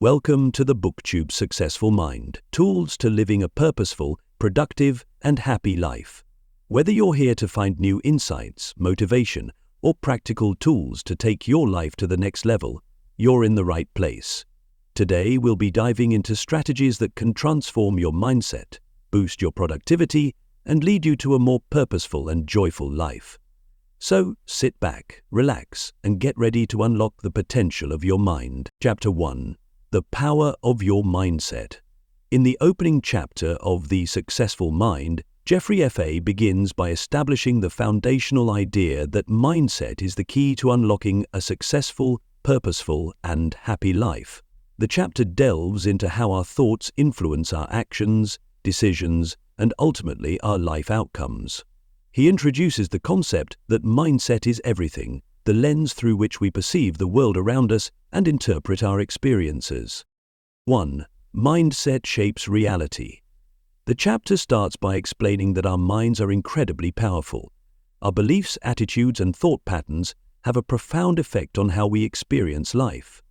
Welcome to the BookTube Successful Mind, tools to living a purposeful, productive, and happy life. Whether you're here to find new insights, motivation, or practical tools to take your life to the next level, you're in the right place. Today we'll be diving into strategies that can transform your mindset, boost your productivity, and lead you to a more purposeful and joyful life. So sit back, relax, and get ready to unlock the potential of your mind. Chapter 1. The Power of Your Mindset. In the opening chapter of The Successful Mind, Jeffrey F.A. begins by establishing the foundational idea that mindset is the key to unlocking a successful, purposeful, and happy life. The chapter delves into how our thoughts influence our actions, decisions, and ultimately our life outcomes. He introduces the concept that mindset is everything, the lens through which we perceive the world around us and interpret our experiences. 1. Mindset shapes reality. The chapter starts by explaining that our minds are incredibly powerful. Our beliefs, attitudes, and thought patterns have a profound effect on how we experience life.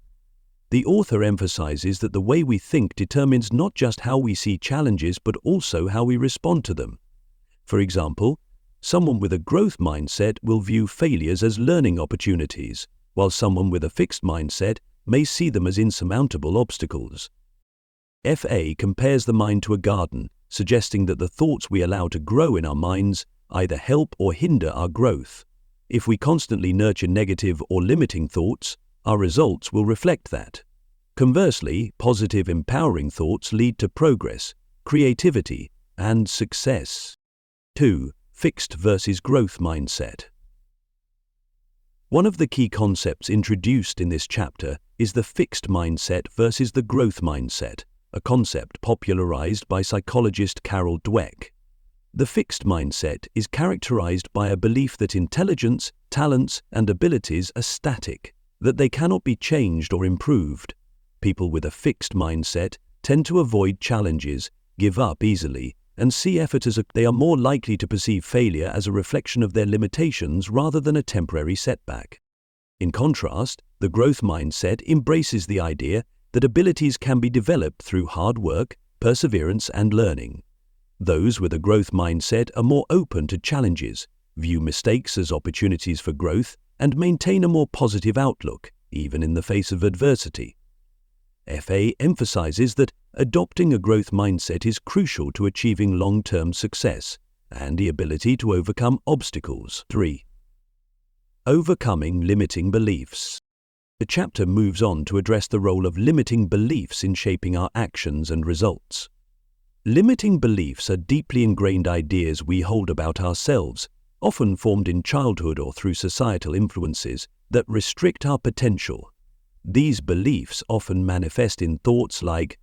The author emphasizes that the way we think determines not just how we see challenges but also how we respond to them. For example, someone with a growth mindset will view failures as learning opportunities, while someone with a fixed mindset may see them as insurmountable obstacles. F.A. compares the mind to a garden, suggesting that the thoughts we allow to grow in our minds either help or hinder our growth. If we constantly nurture negative or limiting thoughts, our results will reflect that. Conversely, positive, empowering thoughts lead to progress, creativity, and success. 2. Fixed versus growth mindset. One of the key concepts introduced in this chapter is the fixed mindset versus the growth mindset, a concept popularized by psychologist Carol Dweck. The fixed mindset is characterized by a belief that intelligence, talents, and abilities are static, that they cannot be changed or improved. People with a fixed mindset tend to avoid challenges, give up easily, and see effort as they are more likely to perceive failure as a reflection of their limitations rather than a temporary setback. In contrast, the growth mindset embraces the idea that abilities can be developed through hard work, perseverance, and learning. Those with a growth mindset are more open to challenges, view mistakes as opportunities for growth, and maintain a more positive outlook, even in the face of adversity. F.A. emphasizes that adopting a growth mindset is crucial to achieving long-term success and the ability to overcome obstacles. 3. Overcoming limiting beliefs. The chapter moves on to address the role of limiting beliefs in shaping our actions and results. Limiting beliefs are deeply ingrained ideas we hold about ourselves, often formed in childhood or through societal influences, that restrict our potential. These beliefs often manifest in thoughts like,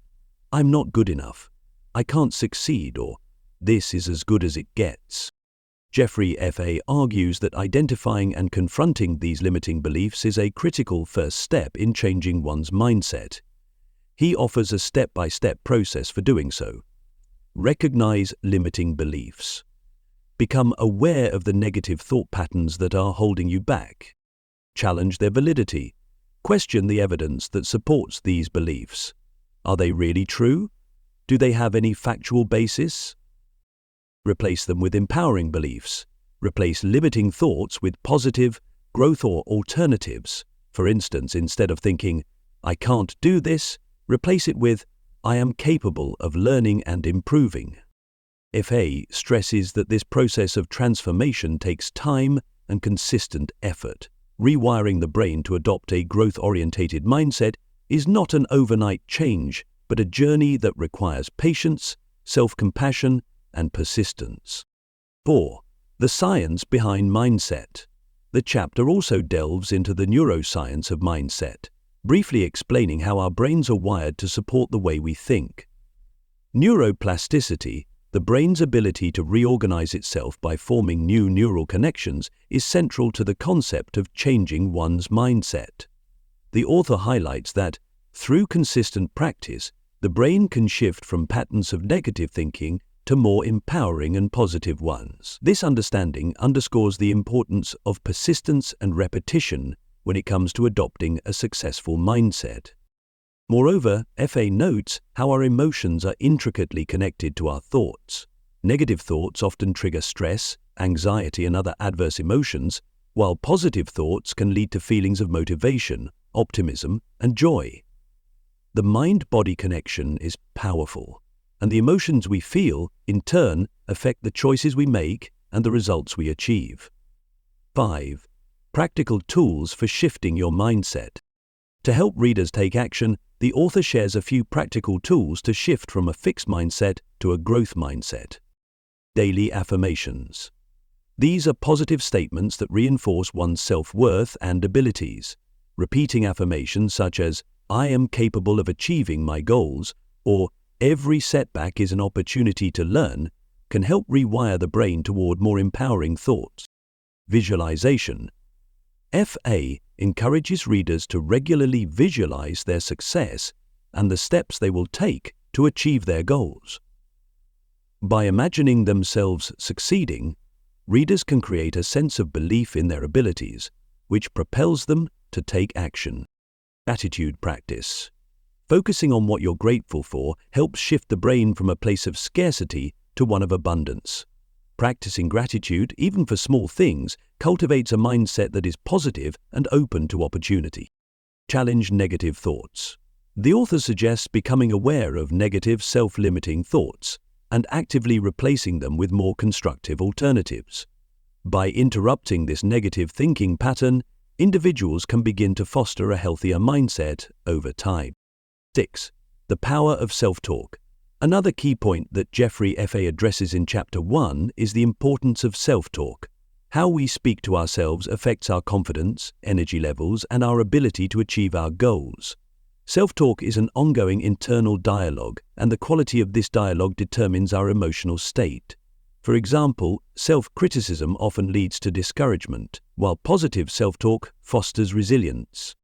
"I'm not good enough," "I can't succeed," or "this is as good as it gets." Jeffrey F.A. argues that identifying and confronting these limiting beliefs is a critical first step in changing one's mindset. He offers a step-by-step process for doing so. Recognize limiting beliefs. Become aware of the negative thought patterns that are holding you back. Challenge their validity. Question the evidence that supports these beliefs. Are they really true? Do they have any factual basis? Replace them with empowering beliefs. Replace limiting thoughts with positive, growth or alternatives. For instance, instead of thinking, "I can't do this," replace it with, "I am capable of learning and improving." F.A. stresses that this process of transformation takes time and consistent effort. Rewiring the brain to adopt a growth-orientated mindset is not an overnight change, but a journey that requires patience, self-compassion, and persistence. 4. The science behind mindset. The chapter also delves into the neuroscience of mindset, briefly explaining how our brains are wired to support the way we think. Neuroplasticity, the brain's ability to reorganize itself by forming new neural connections, is central to the concept of changing one's mindset. The author highlights that, through consistent practice, the brain can shift from patterns of negative thinking to more empowering and positive ones. This understanding underscores the importance of persistence and repetition when it comes to adopting a successful mindset. Moreover, FA notes how our emotions are intricately connected to our thoughts. Negative thoughts often trigger stress, anxiety, and other adverse emotions, while positive thoughts can lead to feelings of motivation, optimism, and joy. The mind-body connection is powerful, and the emotions we feel, in turn, affect the choices we make and the results we achieve. 5. Practical tools for shifting your mindset. To help readers take action, the author shares a few practical tools to shift from a fixed mindset to a growth mindset. Daily affirmations. These are positive statements that reinforce one's self-worth and abilities. Repeating affirmations such as, "I am capable of achieving my goals," or "Every setback is an opportunity to learn," can help rewire the brain toward more empowering thoughts. Visualization. FA encourages readers to regularly visualize their success and the steps they will take to achieve their goals. By imagining themselves succeeding, readers can create a sense of belief in their abilities, which propels them to take action. Gratitude practice. Focusing on what you're grateful for helps shift the brain from a place of scarcity to one of abundance. Practicing gratitude, even for small things, cultivates a mindset that is positive and open to opportunity. Challenge negative thoughts. The author suggests becoming aware of negative, self-limiting thoughts and actively replacing them with more constructive alternatives. By interrupting this negative thinking pattern, individuals can begin to foster a healthier mindset over time. 6. The power of self-talk. Another key point that Jeffrey F.A. addresses in Chapter 1 is the importance of self-talk. How we speak to ourselves affects our confidence, energy levels, and our ability to achieve our goals. Self-talk is an ongoing internal dialogue, and the quality of this dialogue determines our emotional state. For example, self-criticism often leads to discouragement, while positive self-talk fosters resilience.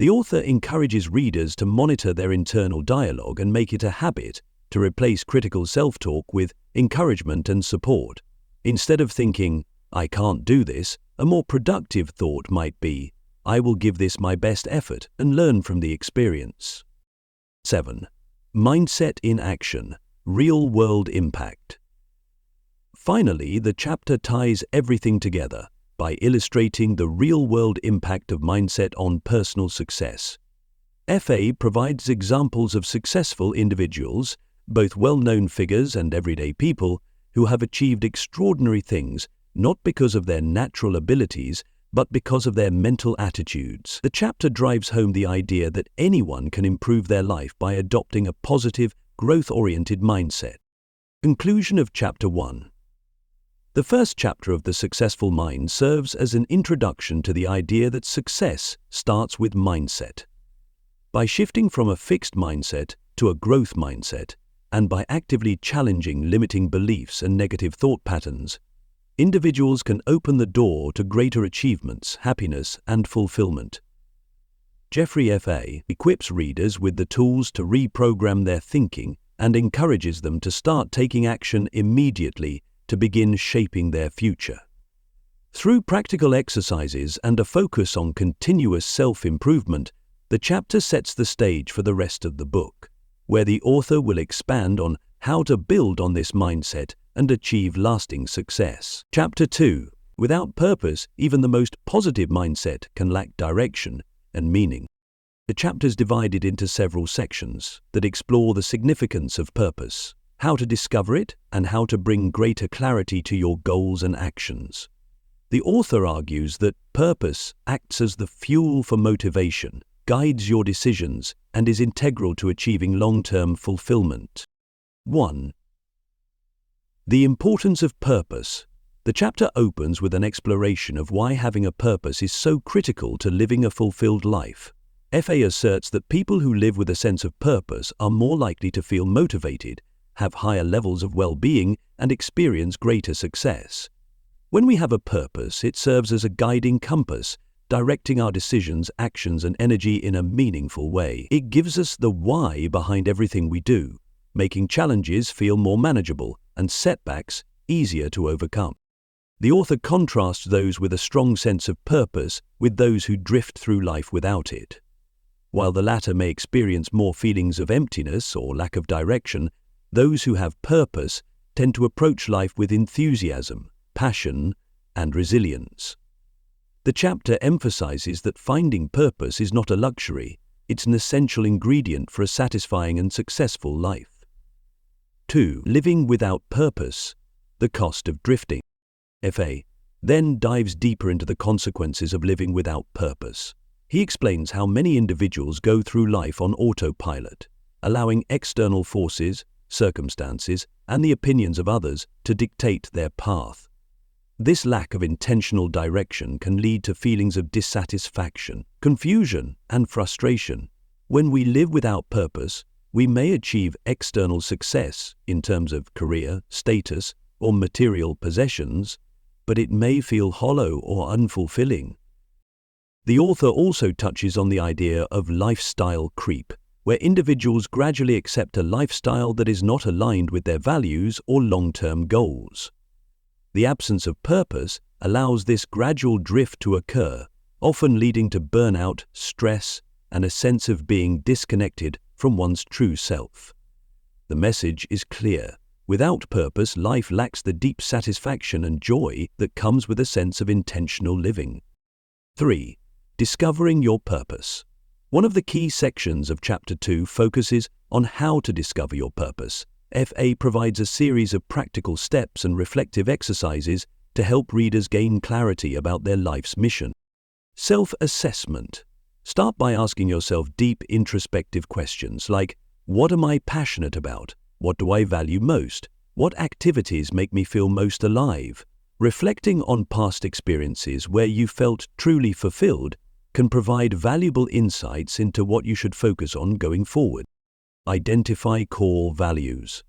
The author encourages readers to monitor their internal dialogue and make it a habit to replace critical self-talk with encouragement and support. Instead of thinking, "I can't do this," a more productive thought might be, "I will give this my best effort and learn from the experience." 7. Mindset in action. Real-world impact. Finally, the chapter ties everything together by illustrating the real-world impact of mindset on personal success. FA provides examples of successful individuals, both well-known figures and everyday people, who have achieved extraordinary things not because of their natural abilities, but because of their mental attitudes. The chapter drives home the idea that anyone can improve their life by adopting a positive, growth-oriented mindset. Conclusion of Chapter 1. The first chapter of The Successful Mind serves as an introduction to the idea that success starts with mindset. By shifting from a fixed mindset to a growth mindset, and by actively challenging limiting beliefs and negative thought patterns, individuals can open the door to greater achievements, happiness, and fulfillment. Jeffrey F.A. equips readers with the tools to reprogram their thinking and encourages them to start taking action immediately to begin shaping their future. Through practical exercises and a focus on continuous self-improvement, the chapter sets the stage for the rest of the book, where the author will expand on how to build on this mindset and achieve lasting success. Chapter 2. Without purpose, even the most positive mindset can lack direction and meaning. The chapter is divided into several sections that explore the significance of purpose, how to discover it, and how to bring greater clarity to your goals and actions. The author argues that purpose acts as the fuel for motivation, guides your decisions, and is integral to achieving long-term fulfillment. 1. The importance of purpose. The chapter opens with an exploration of why having a purpose is so critical to living a fulfilled life. FA asserts that people who live with a sense of purpose are more likely to feel motivated, have higher levels of well-being, and experience greater success. When we have a purpose, it serves as a guiding compass, directing our decisions, actions, and energy in a meaningful way. It gives us the why behind everything we do, making challenges feel more manageable and setbacks easier to overcome. The author contrasts those with a strong sense of purpose with those who drift through life without it. While the latter may experience more feelings of emptiness or lack of direction, those who have purpose tend to approach life with enthusiasm, passion, and resilience. The chapter emphasizes that finding purpose is not a luxury, it's an essential ingredient for a satisfying and successful life. 2. Living without purpose, the cost of drifting. F.A. then dives deeper into the consequences of living without purpose. He explains how many individuals go through life on autopilot, allowing external forces, circumstances, and the opinions of others to dictate their path. This lack of intentional direction can lead to feelings of dissatisfaction, confusion, and frustration. When we live without purpose, we may achieve external success in terms of career, status, or material possessions, but it may feel hollow or unfulfilling. The author also touches on the idea of lifestyle creep, where individuals gradually accept a lifestyle that is not aligned with their values or long-term goals. The absence of purpose allows this gradual drift to occur, often leading to burnout, stress, and a sense of being disconnected from one's true self. The message is clear. Without purpose, life lacks the deep satisfaction and joy that comes with a sense of intentional living. 3. Discovering your purpose. One of the key sections of Chapter 2 focuses on how to discover your purpose. F.A. provides a series of practical steps and reflective exercises to help readers gain clarity about their life's mission. Self-assessment. Start by asking yourself deep introspective questions like, what am I passionate about? What do I value most? What activities make me feel most alive? Reflecting on past experiences where you felt truly fulfilled can provide valuable insights into what you should focus on going forward. Identify core values.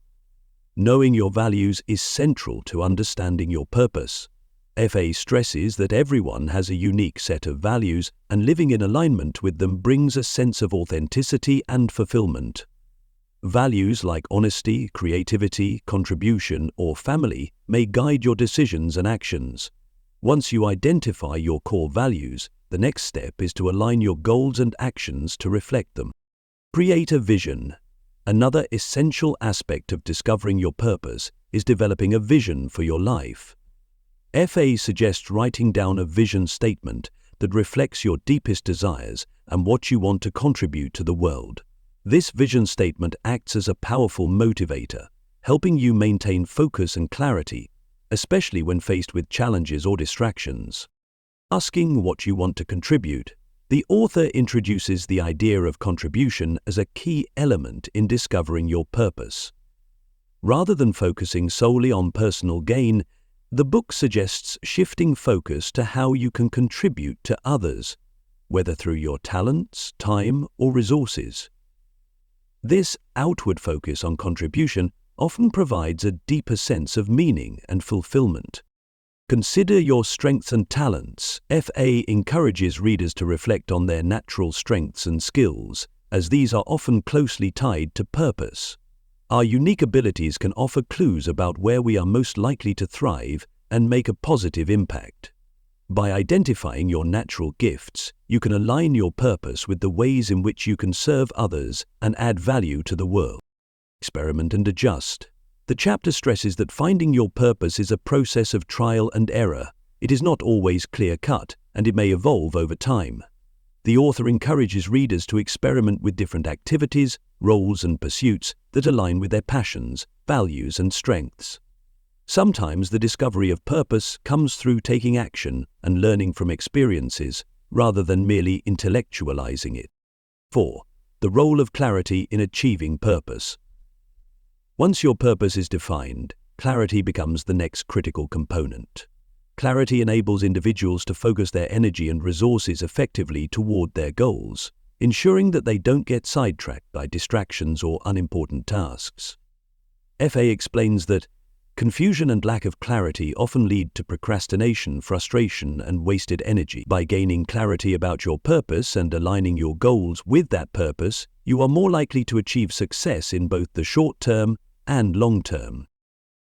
Knowing your values is central to understanding your purpose. F.A. stresses that everyone has a unique set of values, and living in alignment with them brings a sense of authenticity and fulfillment. Values like honesty, creativity, contribution, or family may guide your decisions and actions. Once you identify your core values, the next step is to align your goals and actions to reflect them. Create a vision. Another essential aspect of discovering your purpose is developing a vision for your life. F.A. suggests writing down a vision statement that reflects your deepest desires and what you want to contribute to the world. This vision statement acts as a powerful motivator, helping you maintain focus and clarity, especially when faced with challenges or distractions. Asking what you want to contribute. The author introduces the idea of contribution as a key element in discovering your purpose. Rather than focusing solely on personal gain, the book suggests shifting focus to how you can contribute to others, whether through your talents, time, or resources. This outward focus on contribution often provides a deeper sense of meaning and fulfillment. Consider your strengths and talents. F.A. encourages readers to reflect on their natural strengths and skills, as these are often closely tied to purpose. Our unique abilities can offer clues about where we are most likely to thrive and make a positive impact. By identifying your natural gifts, you can align your purpose with the ways in which you can serve others and add value to the world. Experiment and adjust. The chapter stresses that finding your purpose is a process of trial and error. It is not always clear-cut, and it may evolve over time. The author encourages readers to experiment with different activities, roles, and pursuits that align with their passions, values, and strengths. Sometimes the discovery of purpose comes through taking action and learning from experiences, rather than merely intellectualizing it. 4. The role of clarity in achieving purpose. Once your purpose is defined, clarity becomes the next critical component. Clarity enables individuals to focus their energy and resources effectively toward their goals, ensuring that they don't get sidetracked by distractions or unimportant tasks. F.A. explains that confusion and lack of clarity often lead to procrastination, frustration, and wasted energy. By gaining clarity about your purpose and aligning your goals with that purpose, you are more likely to achieve success in both the short term and long term.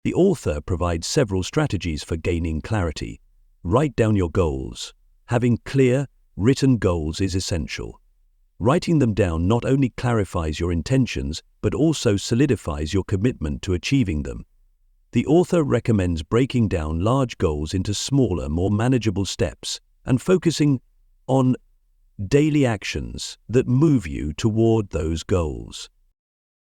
The author provides several strategies for gaining clarity. Write down your goals. Having clear, written goals is essential. Writing them down not only clarifies your intentions, but also solidifies your commitment to achieving them. The author recommends breaking down large goals into smaller, more manageable steps and focusing on daily actions that move you toward those goals.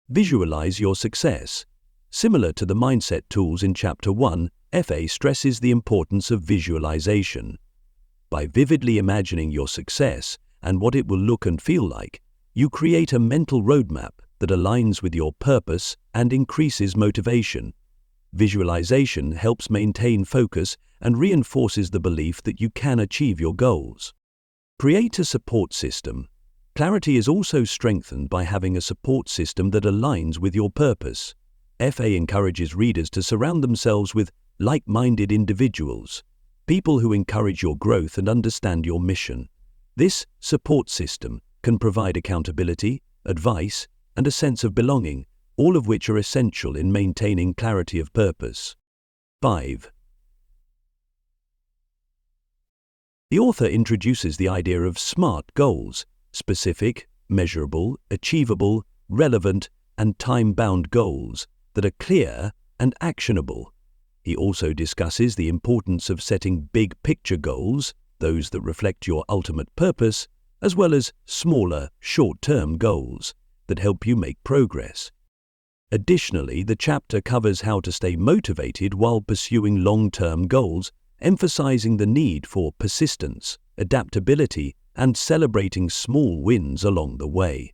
Visualize your success. Similar to the mindset tools in Chapter 1, FA stresses the importance of visualization. By vividly imagining your success and what it will look and feel like, you create a mental roadmap that aligns with your purpose and increases motivation. Visualization helps maintain focus and reinforces the belief that you can achieve your goals. Create a support system. Clarity is also strengthened by having a support system that aligns with your purpose. FA encourages readers to surround themselves with like-minded individuals, people who encourage your growth and understand your mission. This support system can provide accountability, advice, and a sense of belonging, all of which are essential in maintaining clarity of purpose. 5. The author introduces the idea of SMART goals: specific, measurable, achievable, relevant, and time-bound goals that are clear and actionable. He also discusses the importance of setting big-picture goals, those that reflect your ultimate purpose, as well as smaller, short-term goals that help you make progress. Additionally, the chapter covers how to stay motivated while pursuing long-term goals, emphasizing the need for persistence, adaptability, and celebrating small wins along the way.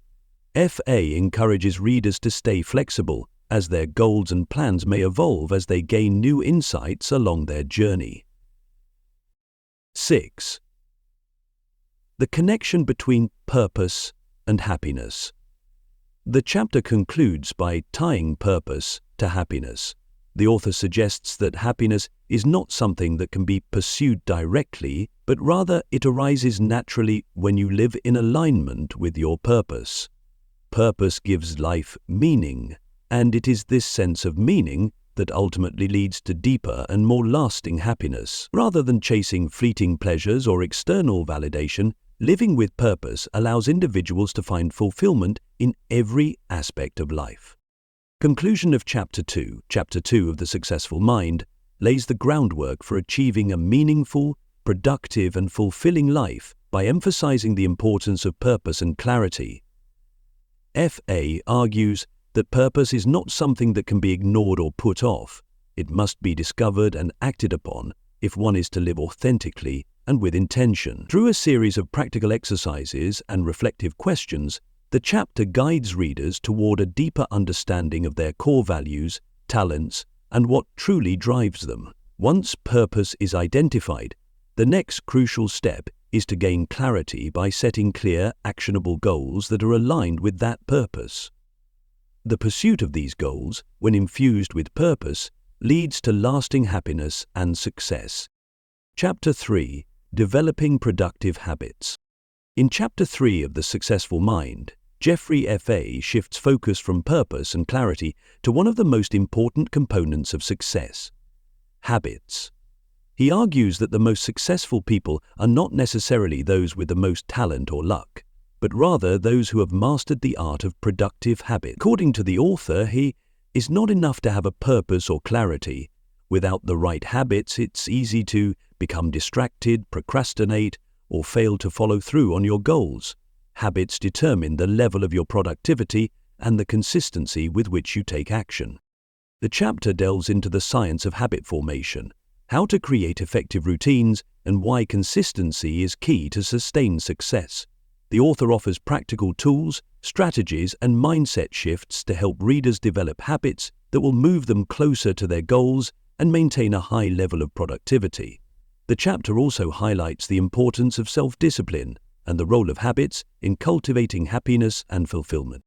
FA encourages readers to stay flexible, as their goals and plans may evolve as they gain new insights along their journey. 6. The connection between purpose and happiness. The chapter concludes by tying purpose to happiness. The author suggests that happiness is not something that can be pursued directly, but rather it arises naturally when you live in alignment with your purpose. Purpose gives life meaning, and it is this sense of meaning that ultimately leads to deeper and more lasting happiness. Rather than chasing fleeting pleasures or external validation, living with purpose allows individuals to find fulfillment in every aspect of life. Conclusion of Chapter 2. Chapter 2 of The Successful Mind lays the groundwork for achieving a meaningful, productive, and fulfilling life by emphasizing the importance of purpose and clarity. FA argues that purpose is not something that can be ignored or put off. It must be discovered and acted upon if one is to live authentically and with intention. Through a series of practical exercises and reflective questions, the chapter guides readers toward a deeper understanding of their core values, talents, and what truly drives them. Once purpose is identified, the next crucial step is to gain clarity by setting clear, actionable goals that are aligned with that purpose. The pursuit of these goals, when infused with purpose, leads to lasting happiness and success. Chapter 3. Developing Productive Habits. In Chapter 3 of The Successful Mind, Jeffrey F.A. shifts focus from purpose and clarity to one of the most important components of success: habits. He argues that the most successful people are not necessarily those with the most talent or luck, but rather those who have mastered the art of productive habit. According to the author, it is not enough to have a purpose or clarity. Without the right habits, it's easy to become distracted, procrastinate, or fail to follow through on your goals. Habits determine the level of your productivity and the consistency with which you take action. The chapter delves into the science of habit formation, how to create effective routines, and why consistency is key to sustained success. The author offers practical tools, strategies, and mindset shifts to help readers develop habits that will move them closer to their goals and maintain a high level of productivity. The chapter also highlights the importance of self-discipline and the role of habits in cultivating happiness and fulfillment.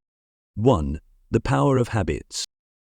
1. The power of habits.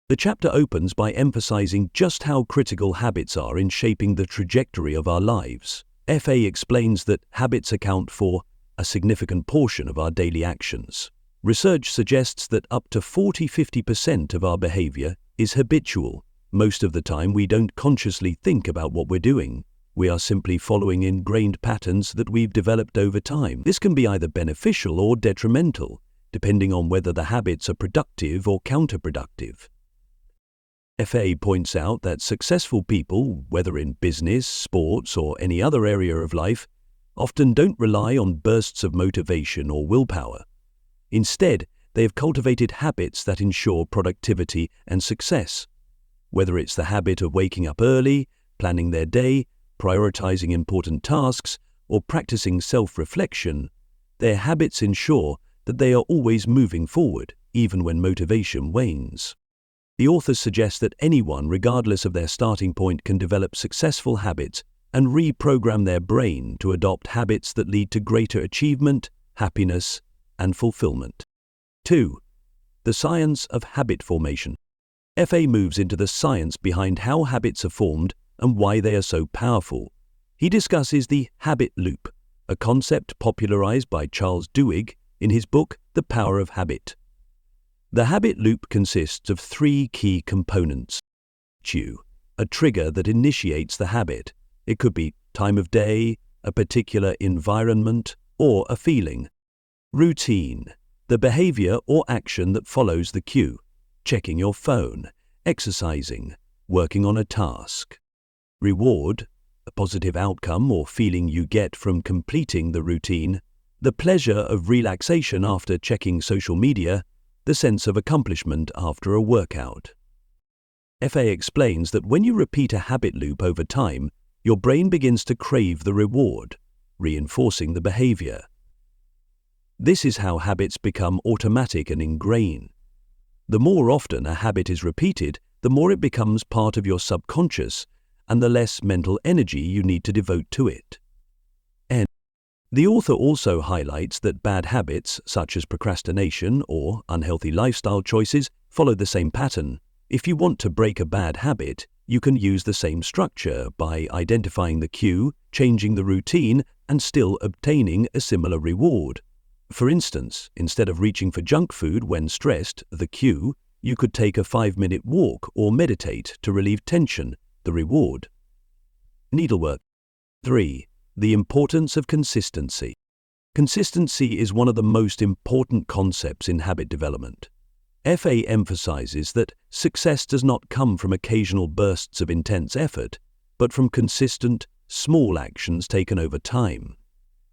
The chapter opens by emphasizing just how critical habits are in shaping the trajectory of our lives. FA explains that habits account for a significant portion of our daily actions. Research suggests that up to 40–50% of our behavior is habitual. Most of the time, we don't consciously think about what we're doing. We are simply following ingrained patterns that we've developed over time. This can be either beneficial or detrimental, depending on whether the habits are productive or counterproductive. FA points out that successful people, whether in business, sports, or any other area of life, often don't rely on bursts of motivation or willpower. Instead, they have cultivated habits that ensure productivity and success. Whether it's the habit of waking up early, planning their day, prioritizing important tasks, or practicing self-reflection, their habits ensure that they are always moving forward, even when motivation wanes. The authors suggest that anyone, regardless of their starting point, can develop successful habits and reprogram their brain to adopt habits that lead to greater achievement, happiness, and fulfillment. 2. The science of habit formation. FA moves into the science behind how habits are formed and why they are so powerful. He discusses the habit loop, a concept popularized by Charles Duhigg in his book, The Power of Habit. The habit loop consists of 3 key components. Cue, a trigger that initiates the habit. It could be time of day, a particular environment, or a feeling. Routine, the behavior or action that follows the cue. Checking your phone, exercising, working on a task. Reward, a positive outcome or feeling you get from completing the routine. The pleasure of relaxation after checking social media. The sense of accomplishment after a workout. FA explains that when you repeat a habit loop over time, your brain begins to crave the reward, reinforcing the behavior. This is how habits become automatic and ingrained. The more often a habit is repeated, the more it becomes part of your subconscious and the less mental energy you need to devote to it. The author also highlights that bad habits, such as procrastination or unhealthy lifestyle choices, follow the same pattern. If you want to break a bad habit, you can use the same structure by identifying the cue, changing the routine, and still obtaining a similar reward. For instance, instead of reaching for junk food when stressed, the cue, you could take a 5-minute walk or meditate to relieve tension, the reward. Needlework. 3. The importance of consistency. Consistency is one of the most important concepts in habit development. FA emphasizes that success does not come from occasional bursts of intense effort, but from consistent, small actions taken over time.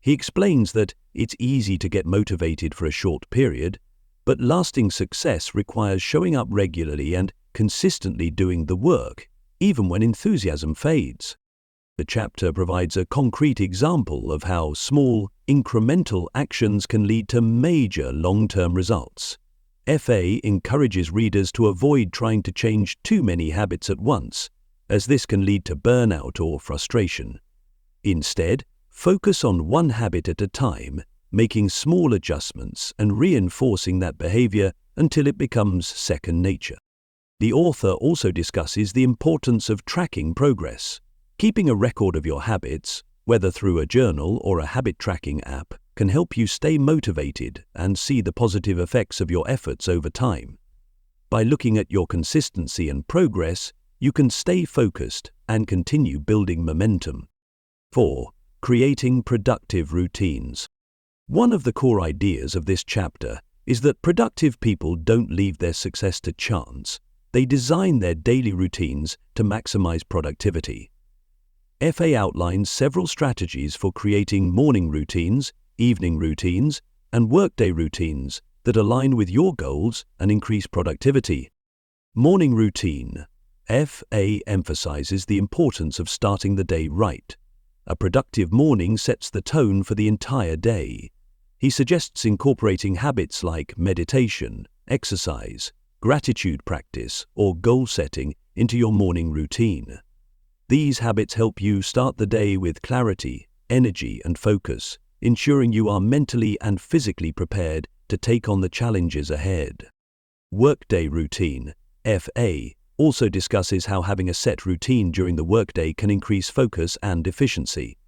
He explains that it's easy to get motivated for a short period, but lasting success requires showing up regularly and consistently doing the work, even when enthusiasm fades. The chapter provides a concrete example of how small, incremental actions can lead to major long-term results. FA encourages readers to avoid trying to change too many habits at once, as this can lead to burnout or frustration. Instead, focus on one habit at a time, making small adjustments and reinforcing that behavior until it becomes second nature. The author also discusses the importance of tracking progress. Keeping a record of your habits, whether through a journal or a habit tracking app, can help you stay motivated and see the positive effects of your efforts over time. By looking at your consistency and progress, you can stay focused and continue building momentum. 4. Creating productive routines. One of the core ideas of this chapter is that productive people don't leave their success to chance. They design their daily routines to maximize productivity. FA outlines several strategies for creating morning routines, evening routines, and workday routines that align with your goals and increase productivity. Morning routine. FA emphasizes the importance of starting the day right. A productive morning sets the tone for the entire day. He suggests incorporating habits like meditation, exercise, gratitude practice, or goal setting into your morning routine. These habits help you start the day with clarity, energy, and focus, ensuring you are mentally and physically prepared to take on the challenges ahead. Workday routine. FA also discusses how having a set routine during the workday can increase focus and efficiency.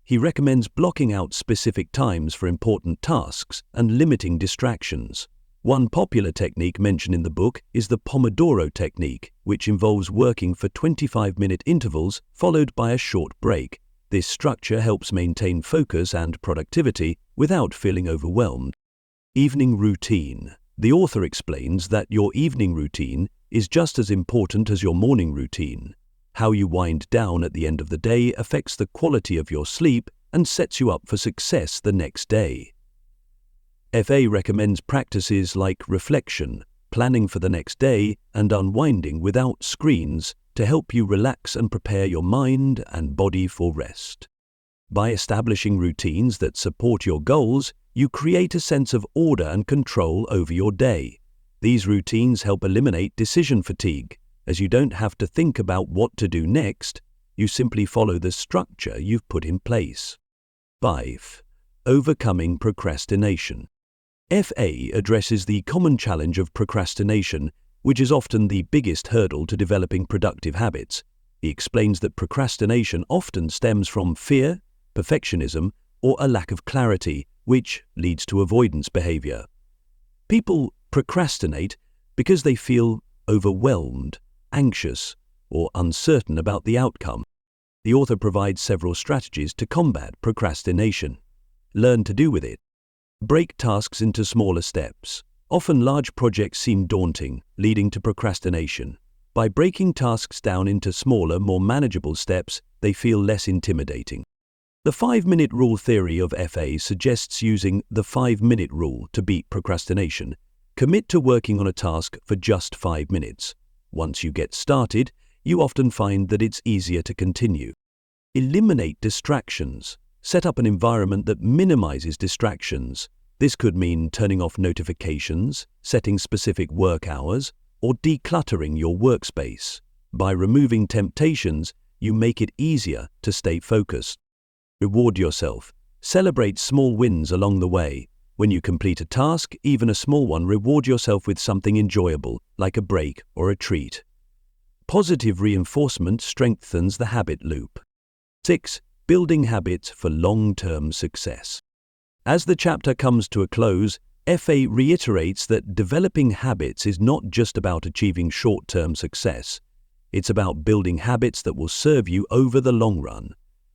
He recommends blocking out specific times for important tasks and limiting distractions. One popular technique mentioned in the book is the Pomodoro technique, which involves working for 25-minute intervals followed by a short break, This structure helps maintain focus and productivity without feeling overwhelmed. Evening routine. The author explains that your evening routine is just as important as your morning routine. How you wind down at the end of the day affects the quality of your sleep and sets you up for success the next day. FA recommends practices like reflection, planning for the next day, and unwinding without screens to help you relax and prepare your mind and body for rest. By establishing routines that support your goals, you create a sense of order and control over your day. These routines help eliminate decision fatigue, as you don't have to think about what to do next, you simply follow the structure you've put in place. 5. Overcoming procrastination. FA addresses the common challenge of procrastination, which is often the biggest hurdle to developing productive habits. He explains that procrastination often stems from fear, perfectionism, or a lack of clarity, which leads to avoidance behavior. People procrastinate because they feel overwhelmed, anxious, or uncertain about the outcome. The author provides several strategies to combat procrastination. Learn to do with it. Break tasks into smaller steps. Often large projects seem daunting, leading to procrastination. By breaking tasks down into smaller, more manageable steps, they feel less intimidating. The 5-minute rule theory of FA suggests using the 5-minute rule to beat procrastination. Commit to working on a task for just 5 minutes. Once you get started, you often find that it's easier to continue. Eliminate distractions. Set up an environment that minimizes distractions. This could mean turning off notifications, setting specific work hours, or decluttering your workspace. By removing temptations, you make it easier to stay focused. Reward yourself. Celebrate small wins along the way. When you complete a task, even a small one, reward yourself with something enjoyable, like a break or a treat. Positive reinforcement strengthens the habit loop. 6. Building habits for long-term success. As the chapter comes to a close, FA reiterates that developing habits is not just about achieving short-term success. It's about building habits that will serve you over the long run.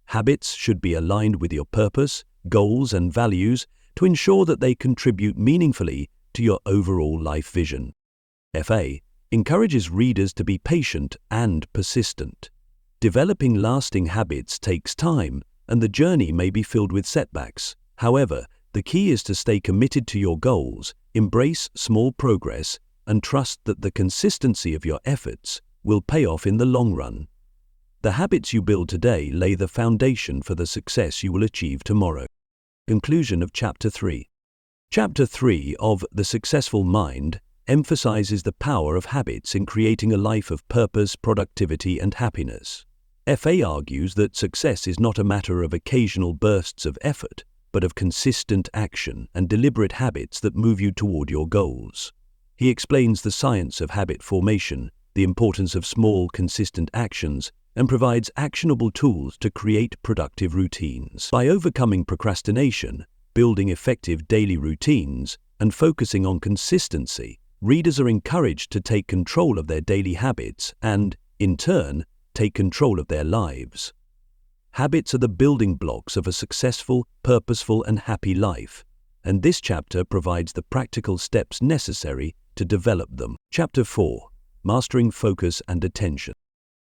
Habits should be aligned with your purpose, goals, and values to ensure that they contribute meaningfully to your overall life vision. FA encourages readers to be patient and persistent. Developing lasting habits takes time, and the journey may be filled with setbacks. However, the key is to stay committed to your goals, embrace small progress, and trust that the consistency of your efforts will pay off in the long run. The habits you build today lay the foundation for the success you will achieve tomorrow. Conclusion of Chapter 3. Chapter 3 of The Successful Mind emphasizes the power of habits in creating a life of purpose, productivity, and happiness. FA argues that success is not a matter of occasional bursts of effort, but of consistent action and deliberate habits that move you toward your goals. He explains the science of habit formation, the importance of small, consistent actions, and provides actionable tools to create productive routines. By overcoming procrastination, building effective daily routines, and focusing on consistency, readers are encouraged to take control of their daily habits and, in turn, take control of their lives. Habits are the building blocks of a successful, purposeful, and happy life, and this chapter provides the practical steps necessary to develop them. Chapter 4. Mastering Focus and Attention.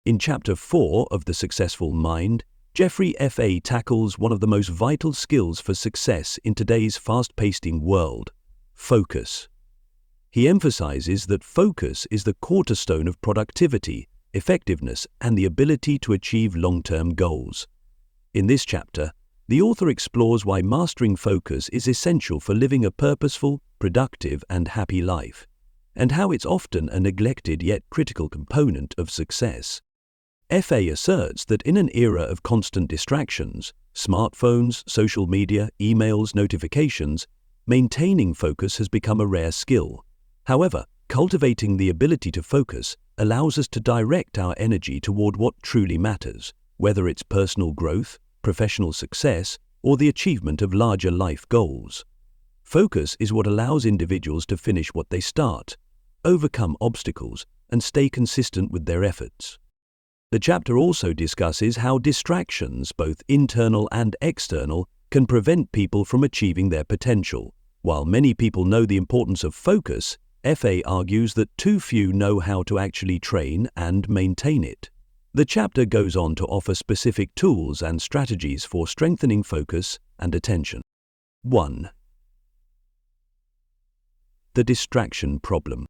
In Chapter 4 of The Successful Mind, Jeffrey F.A. tackles one of the most vital skills for success in today's fast-paced world: focus. He emphasizes that focus is the cornerstone of productivity, effectiveness, and the ability to achieve long-term goals. In this chapter, the author explores why mastering focus is essential for living a purposeful, productive, and happy life, and how it's often a neglected yet critical component of success. F.A. asserts that in an era of constant distractions, smartphones, social media, emails, notifications, maintaining focus has become a rare skill. However, cultivating the ability to focus allows us to direct our energy toward what truly matters, whether it's personal growth, professional success, or the achievement of larger life goals. Focus is what allows individuals to finish what they start, overcome obstacles, and stay consistent with their efforts. The chapter also discusses how distractions, both internal and external, can prevent people from achieving their potential. While many people know the importance of focus, FA argues that too few know how to actually train and maintain it. The chapter goes on to offer specific tools and strategies for strengthening focus and attention. 1. The distraction problem.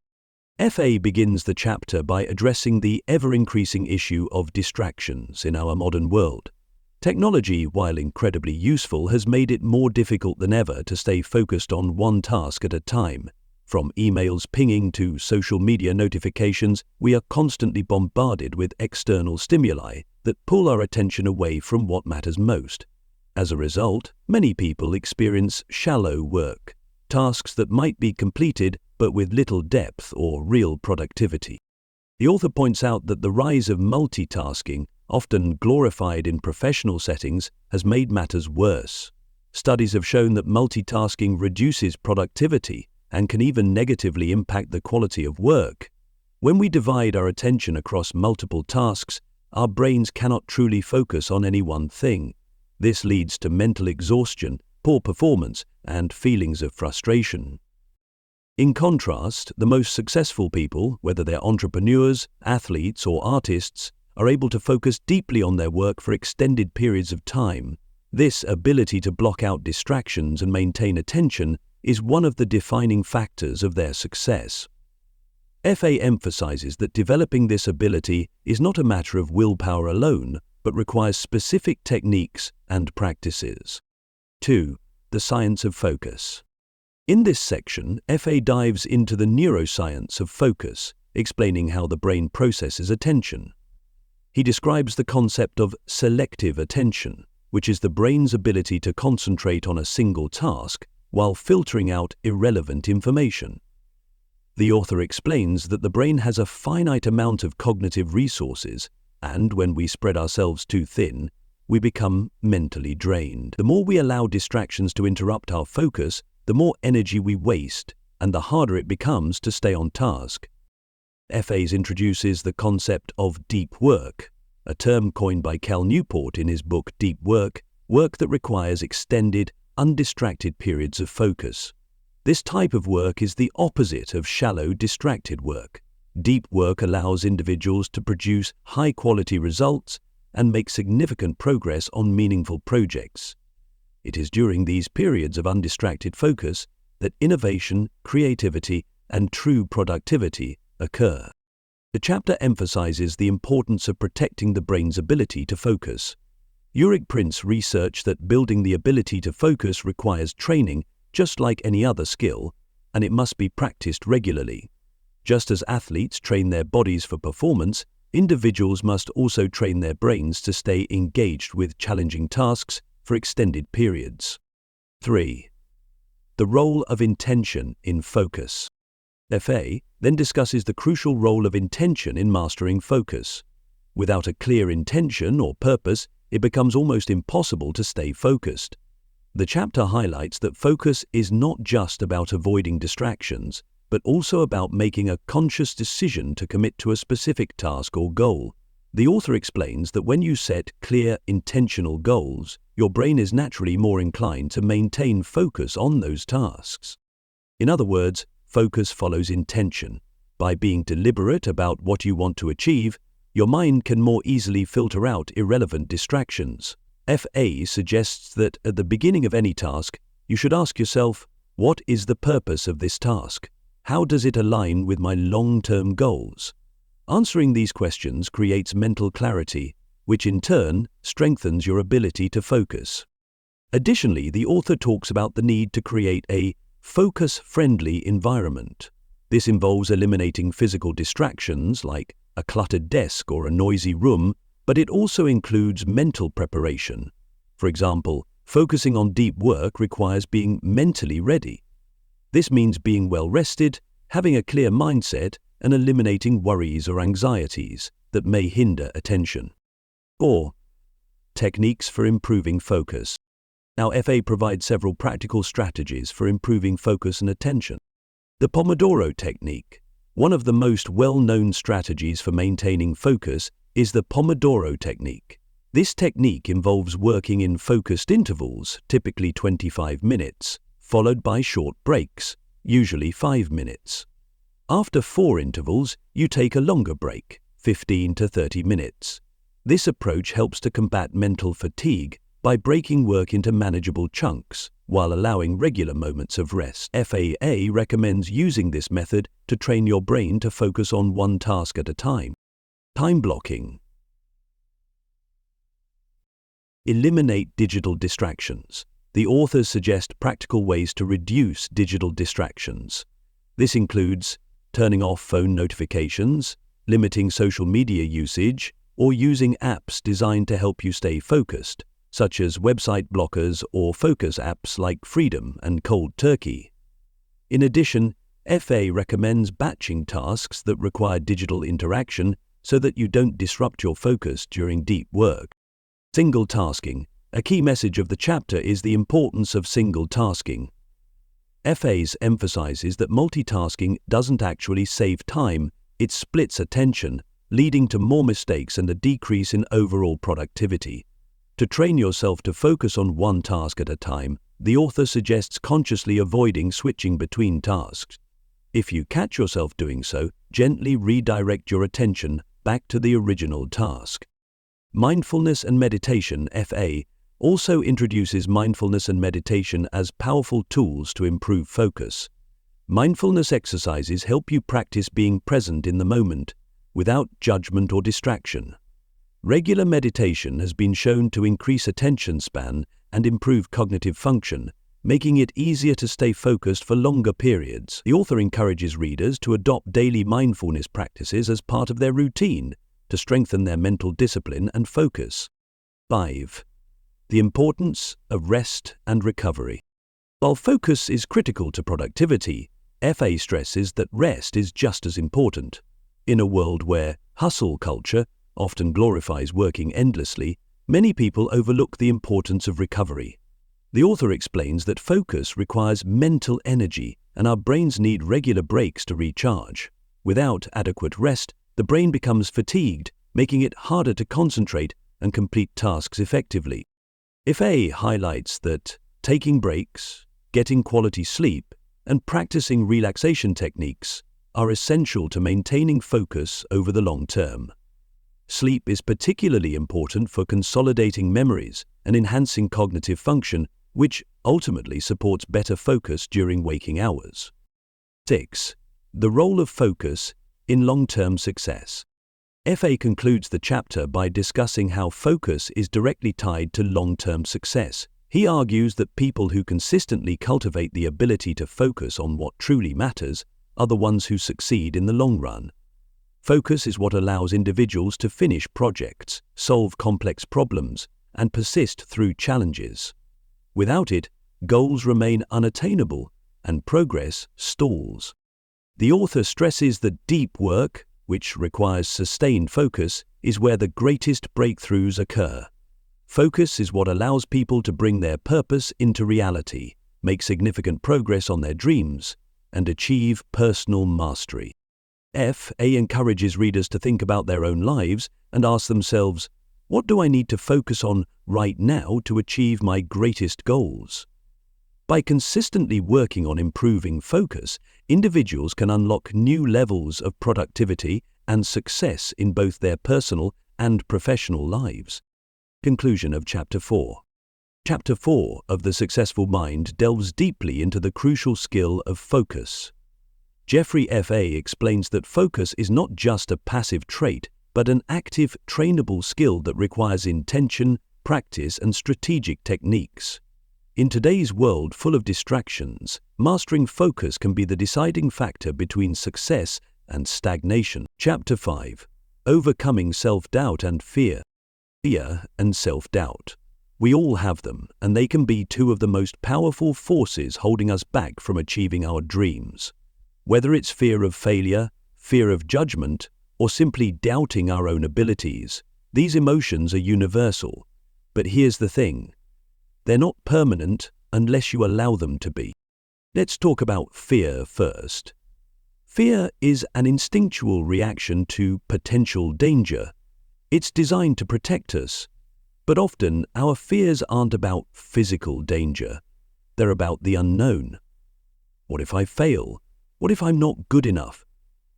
FA begins the chapter by addressing the ever-increasing issue of distractions in our modern world. Technology, while incredibly useful, has made it more difficult than ever to stay focused on one task at a time. From emails pinging to social media notifications, we are constantly bombarded with external stimuli that pull our attention away from what matters most. As a result, many people experience shallow work, tasks that might be completed but with little depth or real productivity. The author points out that the rise of multitasking, often glorified in professional settings, has made matters worse. Studies have shown that multitasking reduces productivity and can even negatively impact the quality of work. When we divide our attention across multiple tasks, our brains cannot truly focus on any one thing. This leads to mental exhaustion, poor performance, and feelings of frustration. In contrast, the most successful people, whether they're entrepreneurs, athletes, or artists, are able to focus deeply on their work for extended periods of time. This ability to block out distractions and maintain attention is one of the defining factors of their success. FA emphasizes that developing this ability is not a matter of willpower alone, but requires specific techniques and practices. 2. The science of focus. In this section, FA dives into the neuroscience of focus, explaining how the brain processes attention. He describes the concept of selective attention, which is the brain's ability to concentrate on a single task while filtering out irrelevant information. The author explains that the brain has a finite amount of cognitive resources, and when we spread ourselves too thin, we become mentally drained. The more we allow distractions to interrupt our focus, the more energy we waste, and the harder it becomes to stay on task. FA introduces the concept of deep work, a term coined by Cal Newport in his book Deep Work, work that requires extended, undistracted periods of focus. This type of work is the opposite of shallow, distracted work. Deep work allows individuals to produce high-quality results and make significant progress on meaningful projects. It is during these periods of undistracted focus that innovation, creativity, and true productivity occur. The chapter emphasizes the importance of protecting the brain's ability to focus. Ulrich Prince researched that building the ability to focus requires training just like any other skill, and it must be practiced regularly. Just as athletes train their bodies for performance, individuals must also train their brains to stay engaged with challenging tasks for extended periods. 3. The role of intention in focus. FA then discusses the crucial role of intention in mastering focus. Without a clear intention or purpose, it becomes almost impossible to stay focused. The chapter highlights that focus is not just about avoiding distractions, but also about making a conscious decision to commit to a specific task or goal. The author explains that when you set clear, intentional goals, your brain is naturally more inclined to maintain focus on those tasks. In other words, focus follows intention. By being deliberate about what you want to achieve, your mind can more easily filter out irrelevant distractions. FA suggests that at the beginning of any task, you should ask yourself, what is the purpose of this task? How does it align with my long-term goals? Answering these questions creates mental clarity, which in turn strengthens your ability to focus. Additionally, the author talks about the need to create a focus-friendly environment. This involves eliminating physical distractions like a cluttered desk or a noisy room, but it also includes mental preparation. For example, focusing on deep work requires being mentally ready. This means being well rested, having a clear mindset, and eliminating worries or anxieties that may hinder attention. 4. Techniques for improving focus. Now, FA provides several practical strategies for improving focus and attention. The Pomodoro technique, one of the most well-known strategies for maintaining focus, is the Pomodoro technique. This technique involves working in focused intervals, typically 25 minutes, followed by short breaks, usually 5 minutes. After 4 intervals, you take a longer break, 15 to 30 minutes. This approach helps to combat mental fatigue by breaking work into manageable chunks while allowing regular moments of rest. FAA recommends using this method to train your brain to focus on one task at a time. Time blocking. Eliminate digital distractions. The authors suggest practical ways to reduce digital distractions. This includes turning off phone notifications, limiting social media usage, or using apps designed to help you stay focused, such as website blockers or focus apps like Freedom and Cold Turkey. In addition, FA recommends batching tasks that require digital interaction so that you don't disrupt your focus during deep work. Single tasking. A key message of the chapter is the importance of single tasking. FA's emphasizes that multitasking doesn't actually save time, it splits attention, leading to more mistakes and a decrease in overall productivity. To train yourself to focus on one task at a time, the author suggests consciously avoiding switching between tasks. If you catch yourself doing so, gently redirect your attention back to the original task. Mindfulness and meditation. FA also introduces mindfulness and meditation as powerful tools to improve focus. Mindfulness exercises help you practice being present in the moment, without judgment or distraction. Regular meditation has been shown to increase attention span and improve cognitive function, making it easier to stay focused for longer periods. The author encourages readers to adopt daily mindfulness practices as part of their routine to strengthen their mental discipline and focus. 5. The importance of rest and recovery. While focus is critical to productivity, FA stresses that rest is just as important. In a world where hustle culture often glorifies working endlessly, many people overlook the importance of recovery. The author explains that focus requires mental energy and our brains need regular breaks to recharge. Without adequate rest, the brain becomes fatigued, making it harder to concentrate and complete tasks effectively. FA highlights that taking breaks, getting quality sleep, and practicing relaxation techniques are essential to maintaining focus over the long term. Sleep is particularly important for consolidating memories and enhancing cognitive function, which ultimately supports better focus during waking hours. 6. The role of focus in long-term success. FA concludes the chapter by discussing how focus is directly tied to long-term success. He argues that people who consistently cultivate the ability to focus on what truly matters are the ones who succeed in the long run. Focus is what allows individuals to finish projects, solve complex problems, and persist through challenges. Without it, goals remain unattainable and progress stalls. The author stresses that deep work, which requires sustained focus, is where the greatest breakthroughs occur. Focus is what allows people to bring their purpose into reality, make significant progress on their dreams, and achieve personal mastery. FA encourages readers to think about their own lives and ask themselves, what do I need to focus on right now to achieve my greatest goals? By consistently working on improving focus, individuals can unlock new levels of productivity and success in both their personal and professional lives. Conclusion of Chapter 4. Chapter 4 of The Successful Mind delves deeply into the crucial skill of focus. Jeffrey F.A. explains that focus is not just a passive trait, but an active, trainable skill that requires intention, practice, and strategic techniques. In today's world full of distractions, mastering focus can be the deciding factor between success and stagnation. Chapter 5. Overcoming self-doubt and fear. Fear and self-doubt. We all have them, and they can be two of the most powerful forces holding us back from achieving our dreams. Whether it's fear of failure, fear of judgment, or simply doubting our own abilities, these emotions are universal. But here's the thing. They're not permanent unless you allow them to be. Let's talk about fear first. Fear is an instinctual reaction to potential danger. It's designed to protect us. But often, our fears aren't about physical danger. They're about the unknown. What if I fail? What if I'm not good enough?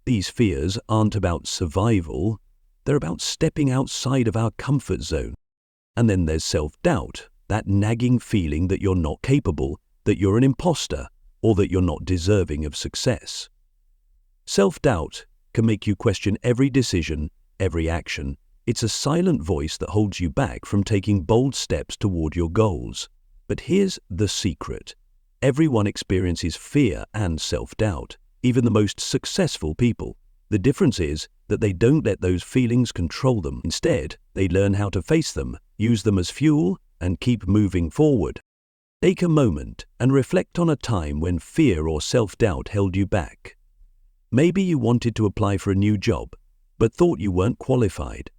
These fears aren't about survival. They're about stepping outside of our comfort zone. And then there's self-doubt, that nagging feeling that you're not capable, that you're an imposter, or that you're not deserving of success. Self-doubt can make you question every decision, every action. It's a silent voice that holds you back from taking bold steps toward your goals. But here's the secret. Everyone experiences fear and self-doubt, even the most successful people. The difference is that they don't let those feelings control them. Instead, they learn how to face them, use them as fuel, and keep moving forward. Take a moment and reflect on a time when fear or self-doubt held you back. Maybe you wanted to apply for a new job, but thought you weren't qualified.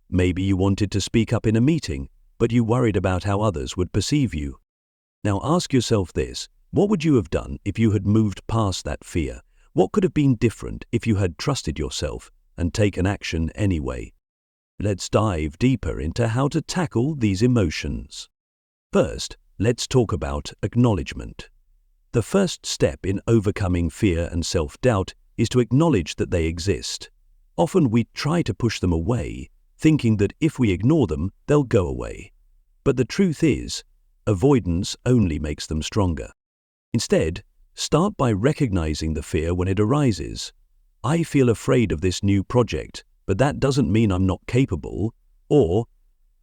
Maybe you wanted to speak up in a meeting, but you worried about how others would perceive you. Now ask yourself this: what would you have done if you had moved past that fear? What could have been different if you had trusted yourself and taken action anyway? Let's dive deeper into how to tackle these emotions. First, let's talk about acknowledgement. The first step in overcoming fear and self-doubt is to acknowledge that they exist. Often we try to push them away, thinking that if we ignore them, they'll go away. But the truth is, avoidance only makes them stronger. Instead, start by recognizing the fear when it arises. I feel afraid of this new project, but that doesn't mean I'm not capable. Or,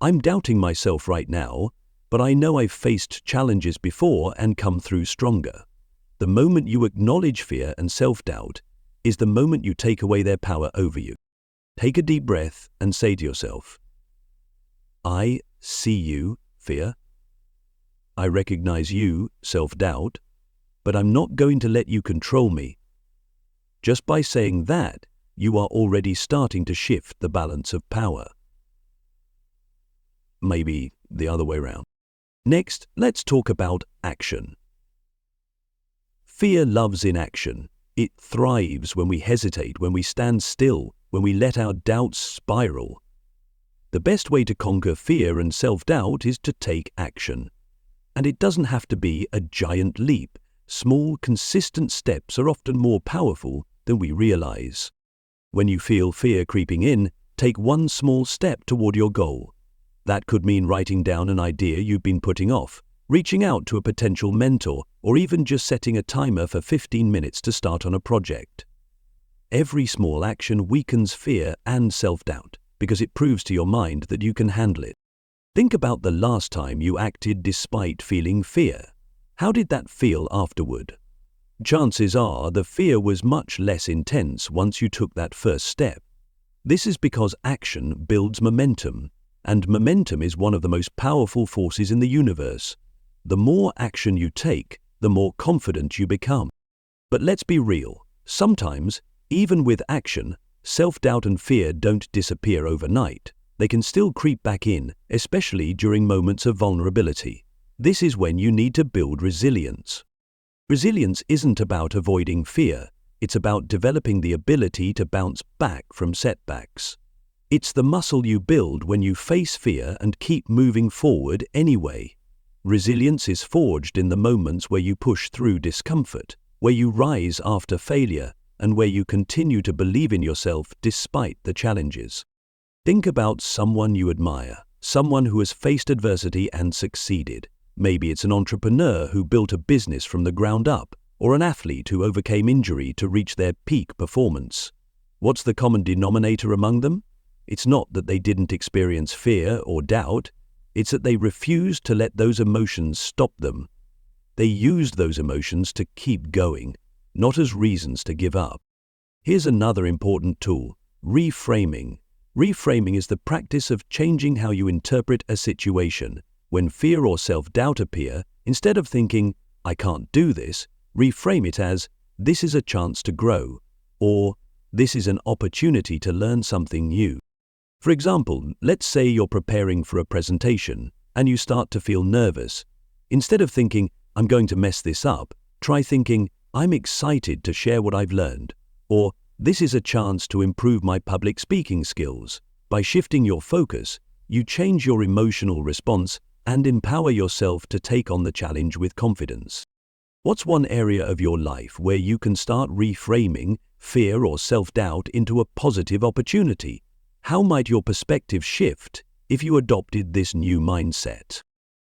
I'm doubting myself right now, but I know I've faced challenges before and come through stronger. The moment you acknowledge fear and self-doubt is the moment you take away their power over you. Take a deep breath and say to yourself, I see you, fear. I recognize you, self-doubt, but I'm not going to let you control me. Just by saying that, you are already starting to shift the balance of power. Maybe the other way around. Next, let's talk about action. Fear loves inaction. It thrives when we hesitate, when we stand still, when we let our doubts spiral. The best way to conquer fear and self-doubt is to take action. And it doesn't have to be a giant leap. Small, consistent steps are often more powerful than we realize. When you feel fear creeping in, take one small step toward your goal. That could mean writing down an idea you've been putting off, reaching out to a potential mentor, or even just setting a timer for 15 minutes to start on a project. Every small action weakens fear and self-doubt because it proves to your mind that you can handle it. Think about the last time you acted despite feeling fear. How did that feel afterward? Chances are the fear was much less intense once you took that first step. This is because action builds momentum, and momentum is one of the most powerful forces in the universe. The more action you take, the more confident you become. But let's be real. Sometimes, even with action, self-doubt and fear don't disappear overnight. They can still creep back in, especially during moments of vulnerability. This is when you need to build resilience. Resilience isn't about avoiding fear. It's about developing the ability to bounce back from setbacks. It's the muscle you build when you face fear and keep moving forward anyway. Resilience is forged in the moments where you push through discomfort, where you rise after failure, and where you continue to believe in yourself despite the challenges. Think about someone you admire, someone who has faced adversity and succeeded. Maybe it's an entrepreneur who built a business from the ground up, or an athlete who overcame injury to reach their peak performance. What's the common denominator among them? It's not that they didn't experience fear or doubt. It's that they refused to let those emotions stop them. They used those emotions to keep going, not as reasons to give up. Here's another important tool: reframing. Reframing is the practice of changing how you interpret a situation. When fear or self-doubt appear, instead of thinking, I can't do this, reframe it as, this is a chance to grow, or this is an opportunity to learn something new. For example, let's say you're preparing for a presentation and you start to feel nervous. Instead of thinking, I'm going to mess this up, try thinking, I'm excited to share what I've learned, or this is a chance to improve my public speaking skills. By shifting your focus, you change your emotional response and empower yourself to take on the challenge with confidence. What's one area of your life where you can start reframing fear or self-doubt into a positive opportunity? How might your perspective shift if you adopted this new mindset?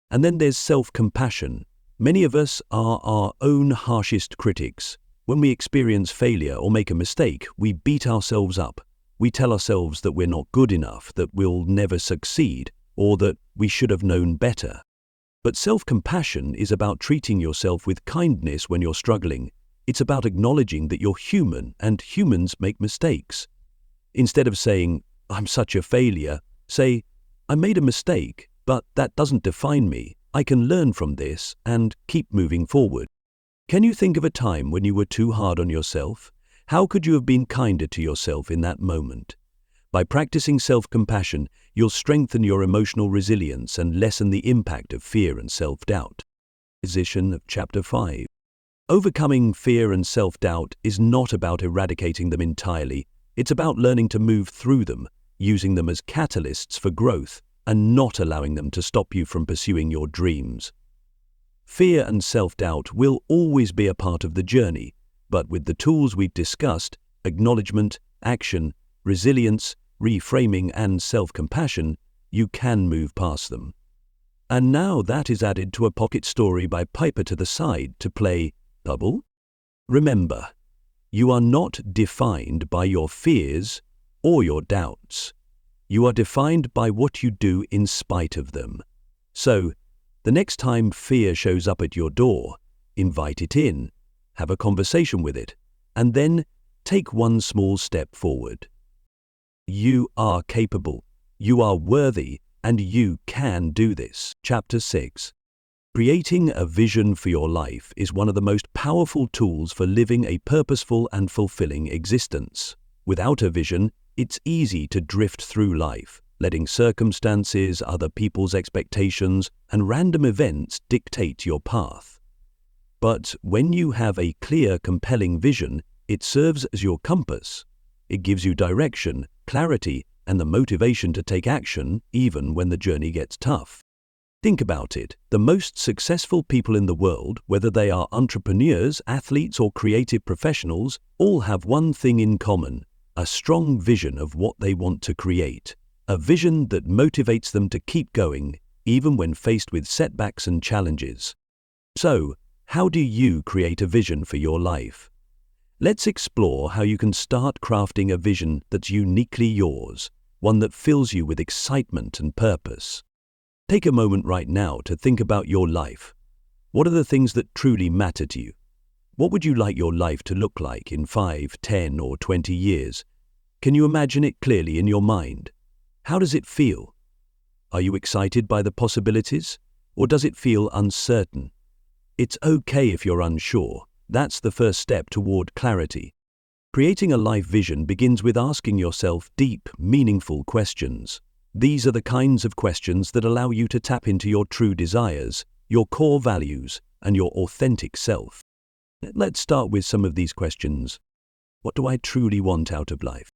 And then there's self-compassion. Many of us are our own harshest critics. When we experience failure or make a mistake, we beat ourselves up. We tell ourselves that we're not good enough, that we'll never succeed, or that we should have known better. But self-compassion is about treating yourself with kindness when you're struggling. It's about acknowledging that you're human and humans make mistakes. Instead of saying, "I'm such a failure," say, "I made a mistake, but that doesn't define me. I can learn from this and keep moving forward." Can you think of a time when you were too hard on yourself? How could you have been kinder to yourself in that moment? By practicing self-compassion, you'll strengthen your emotional resilience and lessen the impact of fear and self-doubt. Position of Chapter 5. Overcoming fear and self-doubt is not about eradicating them entirely. It's about learning to move through them, using them as catalysts for growth, and not allowing them to stop you from pursuing your dreams. Fear and self-doubt will always be a part of the journey, but with the tools we've discussed, acknowledgement, action, resilience, reframing, and self-compassion, you can move past them. And now that is added to a pocket story by Piper to the side to play Bubble. Remember, you are not defined by your fears or your doubts. You are defined by what you do in spite of them. So, the next time fear shows up at your door, invite it in, have a conversation with it, and then take one small step forward. You are capable, you are worthy, and you can do this. Chapter 6. Creating a vision for your life is one of the most powerful tools for living a purposeful and fulfilling existence. Without a vision, it's easy to drift through life, letting circumstances, other people's expectations, and random events dictate your path. But when you have a clear, compelling vision, it serves as your compass. It gives you direction, clarity, and the motivation to take action even when the journey gets tough. Think about it. The most successful people in the world, whether they are entrepreneurs, athletes, or creative professionals, all have one thing in common: a strong vision of what they want to create. A vision that motivates them to keep going, even when faced with setbacks and challenges. So, how do you create a vision for your life? Let's explore how you can start crafting a vision that's uniquely yours, one that fills you with excitement and purpose. Take a moment right now to think about your life. What are the things that truly matter to you? What would you like your life to look like in 5, 10, or 20 years? Can you imagine it clearly in your mind? How does it feel? Are you excited by the possibilities, or does it feel uncertain? It's okay if you're unsure. That's the first step toward clarity. Creating a life vision begins with asking yourself deep, meaningful questions. These are the kinds of questions that allow you to tap into your true desires, your core values, and your authentic self. Let's start with some of these questions. What do I truly want out of life?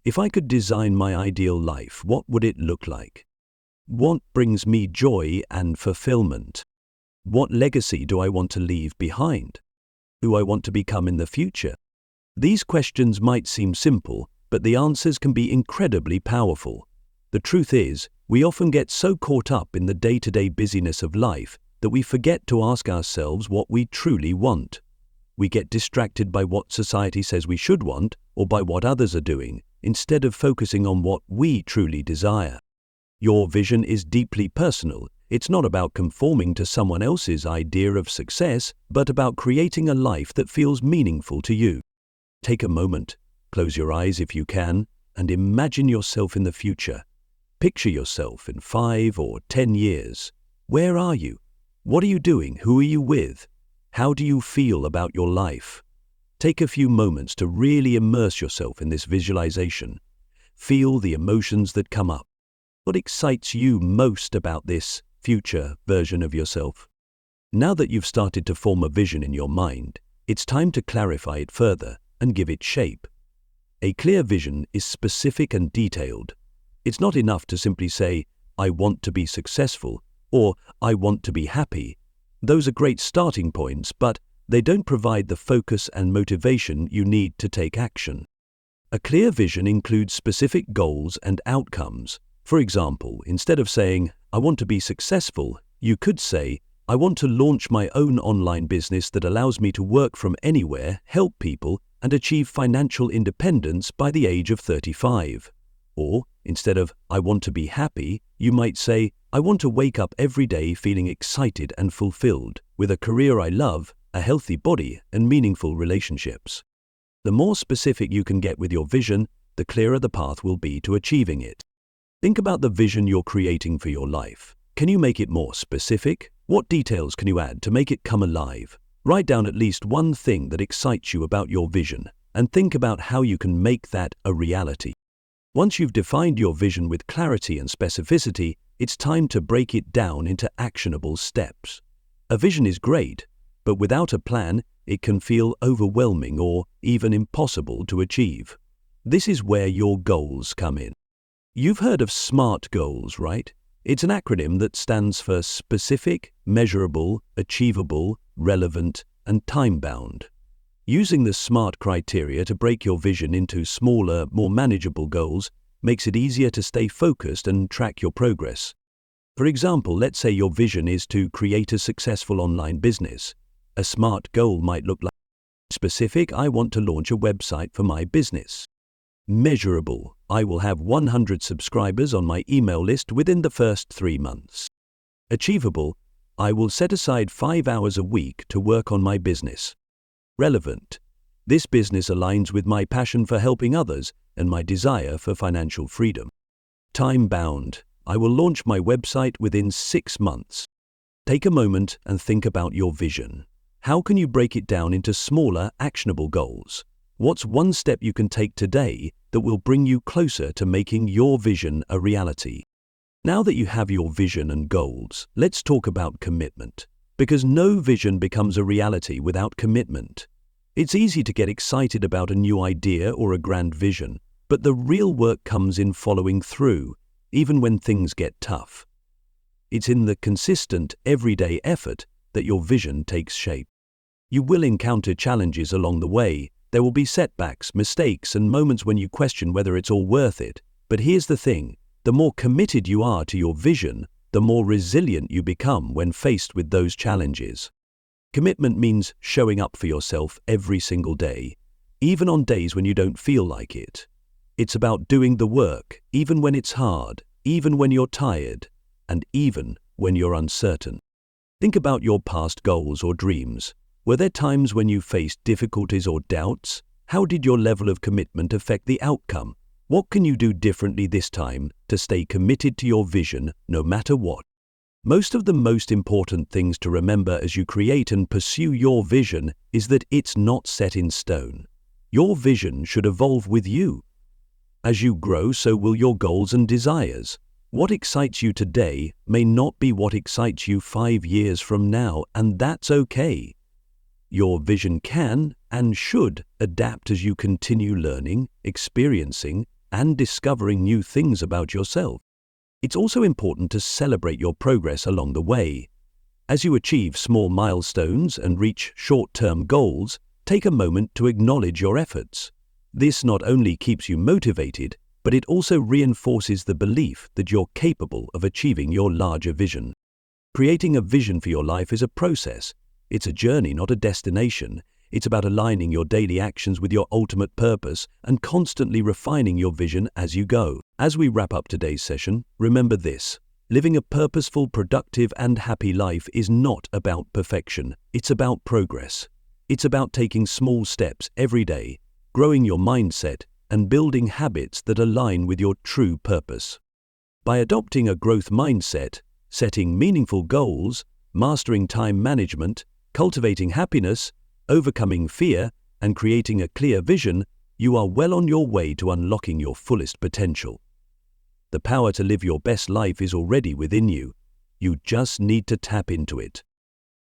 If I could design my ideal life, what would it look like? What brings me joy and fulfillment? What legacy do I want to leave behind? Who I want to become in the future? These questions might seem simple, but the answers can be incredibly powerful. The truth is, we often get so caught up in the day-to-day busyness of life that we forget to ask ourselves what we truly want. We get distracted by what society says we should want or by what others are doing, instead of focusing on what we truly desire. Your vision is deeply personal. It's not about conforming to someone else's idea of success, but about creating a life that feels meaningful to you. Take a moment, close your eyes if you can, and imagine yourself in the future. Picture yourself in 5 or 10 years. Where are you? What are you doing? Who are you with? How do you feel about your life? Take a few moments to really immerse yourself in this visualization. Feel the emotions that come up. What excites you most about this future version of yourself? Now that you've started to form a vision in your mind, it's time to clarify it further and give it shape. A clear vision is specific and detailed. It's not enough to simply say, "I want to be successful," or "I want to be happy." Those are great starting points, but they don't provide the focus and motivation you need to take action. A clear vision includes specific goals and outcomes. For example, instead of saying, "I want to be successful," you could say, "I want to launch my own online business that allows me to work from anywhere, help people, and achieve financial independence by the age of 35. Or, instead of "I want to be happy," you might say, "I want to wake up every day feeling excited and fulfilled, with a career I love, a healthy body, and meaningful relationships." The more specific you can get with your vision, the clearer the path will be to achieving it. Think about the vision you're creating for your life. Can you make it more specific? What details can you add to make it come alive? Write down at least one thing that excites you about your vision, and think about how you can make that a reality. Once you've defined your vision with clarity and specificity, it's time to break it down into actionable steps. A vision is great, but without a plan, it can feel overwhelming or even impossible to achieve. This is where your goals come in. You've heard of SMART goals, right? It's an acronym that stands for specific, measurable, achievable, relevant, and time-bound. Using the SMART criteria to break your vision into smaller, more manageable goals makes it easier to stay focused and track your progress. For example, let's say your vision is to create a successful online business. A SMART goal might look like: specific, I want to launch a website for my business. Measurable, I will have 100 subscribers on my email list within the first 3 months. Achievable, I will set aside 5 hours a week to work on my business. Relevant, this business aligns with my passion for helping others and my desire for financial freedom. Time-bound, I will launch my website within 6 months. Take a moment and think about your vision. How can you break it down into smaller, actionable goals? What's one step you can take today that will bring you closer to making your vision a reality? Now that you have your vision and goals, let's talk about commitment. Because no vision becomes a reality without commitment. It's easy to get excited about a new idea or a grand vision, but the real work comes in following through, even when things get tough. It's in the consistent, everyday effort that your vision takes shape. You will encounter challenges along the way. There will be setbacks, mistakes, and moments when you question whether it's all worth it. But here's the thing, the more committed you are to your vision, the more resilient you become when faced with those challenges. Commitment means showing up for yourself every single day, even on days when you don't feel like it. It's about doing the work, even when it's hard, even when you're tired, and even when you're uncertain. Think about your past goals or dreams. Were there times when you faced difficulties or doubts? How did your level of commitment affect the outcome? What can you do differently this time to stay committed to your vision no matter what? Most of the most important things to remember as you create and pursue your vision is that it's not set in stone. Your vision should evolve with you. As you grow, so will your goals and desires. What excites you today may not be what excites you 5 years from now, and that's okay. Your vision can and should adapt as you continue learning, experiencing, and discovering new things about yourself. It's also important to celebrate your progress along the way. As you achieve small milestones and reach short-term goals, take a moment to acknowledge your efforts. This not only keeps you motivated, but it also reinforces the belief that you're capable of achieving your larger vision. Creating a vision for your life is a process. It's a journey, not a destination. It's about aligning your daily actions with your ultimate purpose and constantly refining your vision as you go. As we wrap up today's session, remember this: living a purposeful, productive, and happy life is not about perfection. It's about progress. It's about taking small steps every day, growing your mindset, and building habits that align with your true purpose. By adopting a growth mindset, setting meaningful goals, mastering time management, cultivating happiness, overcoming fear, and creating a clear vision, you are well on your way to unlocking your fullest potential. The power to live your best life is already within you. You just need to tap into it.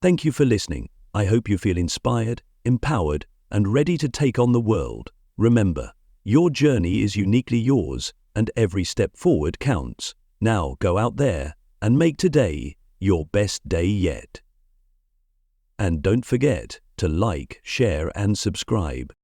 Thank you for listening. I hope you feel inspired, empowered, and ready to take on the world. Remember, your journey is uniquely yours, and every step forward counts. Now go out there and make today your best day yet. And don't forget to like, share, and subscribe.